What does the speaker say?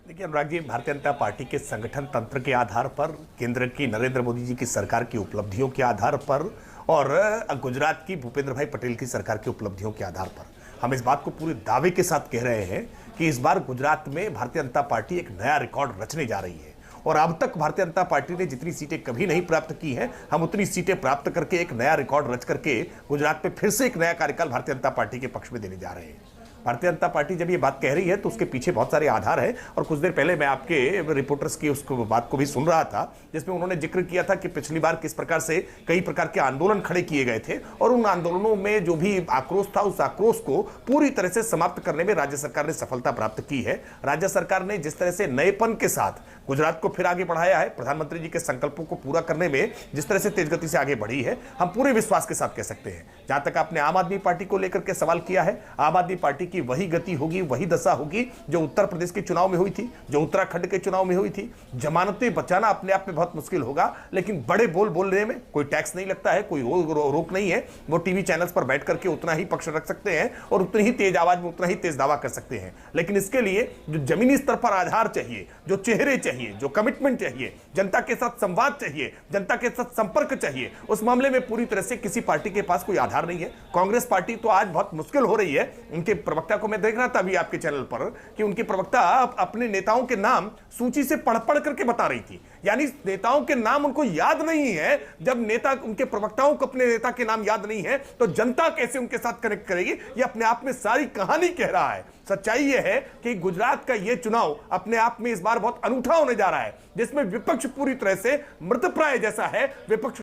देखिए अनुराग जी, भारतीय जनता पार्टी के संगठन तंत्र के आधार पर, केंद्र की नरेंद्र मोदी जी की सरकार की उपलब्धियों के आधार पर और गुजरात की भूपेंद्र भाई पटेल की सरकार की उपलब्धियों के आधार पर हम इस बात को पूरे दावे के साथ कह रहे हैं कि इस बार गुजरात में भारतीय जनता पार्टी एक नया रिकॉर्ड रचने जा रही है। और अब तक भारतीय जनता पार्टी ने जितनी सीटें कभी नहीं प्राप्त की हैं, हम उतनी सीटें प्राप्त करके एक नया रिकॉर्ड रच करके गुजरात में फिर से एक नया कार्यकाल भारतीय जनता पार्टी के पक्ष में देने जा रहे हैं। भारतीय जनता पार्टी जब ये बात कह रही है तो उसके पीछे बहुत सारे आधार हैं। और कुछ देर पहले मैं आपके रिपोर्टर्स की उस बात को भी सुन रहा था जिसमें उन्होंने जिक्र किया था कि पिछली बार किस प्रकार से कई प्रकार के आंदोलन खड़े किए गए थे और उन आंदोलनों में जो भी आक्रोश था उस आक्रोश को पूरी तरह से समाप्त करने में राज्य सरकार ने सफलता प्राप्त की है। राज्य सरकार ने जिस तरह से नएपन के साथ गुजरात को फिर आगे बढ़ाया है, प्रधानमंत्री जी के संकल्पों को पूरा करने में जिस तरह से तेज गति से आगे बढ़ी है, हम पूरे विश्वास के साथ कह सकते हैं। जहां तक आपने आम आदमी पार्टी को लेकर के सवाल किया है, आम आदमी पार्टी की वही गति होगी, वही दशा होगी जो उत्तर प्रदेश के चुनाव में हुई थी, जो उत्तराखंड के चुनाव में हुई थी। जमानतें बचाना अपने आप में बहुत मुश्किल होगा, लेकिन बड़े बोल बोलने में कोई टैक्स नहीं लगता है, कोई रोक नहीं है। वो टीवी चैनल्स पर बैठ करके उतना ही पक्ष रख सकते हैं और उतनी ही तेज आवाज में उतना ही तेज दावा कर सकते हैं। लेकिन इसके लिए जो जमीनी स्तर पर आधार चाहिए, जो चेहरे चाहिए, जो कमिटमेंट चाहिए, जनता के साथ संवाद चाहिए, जनता के साथ संपर्क चाहिए, उस मामले में पूरी तरह से किसी पार्टी के पास कोई आधार नहीं है। कांग्रेस पार्टी तो आज बहुत मुश्किल हो रही है। उनके प्रवक्ता को मैं देख रहा था अभी आपके चैनल पर कि उनकी प्रवक्ता अपने नेताओं के नाम सूची से पढ़ पढ़ करके बता रही थी, यानी नेताओं के नाम उनको याद नहीं है। जब नेता उनके प्रवक्ताओं को अपने नेता के नाम याद नहीं है तो जनता कैसे उनके साथ कनेक्ट करेगी? ये अपने आप में सारी कहानी कह रहा है। सच्चाई यह है कि गुजरात का यह चुनाव अपने आप में इस बार बहुत अनूठा होने जा रहा है, जिसमें विपक्ष पूरी तरह से मृतप्राय जैसा है। विपक्ष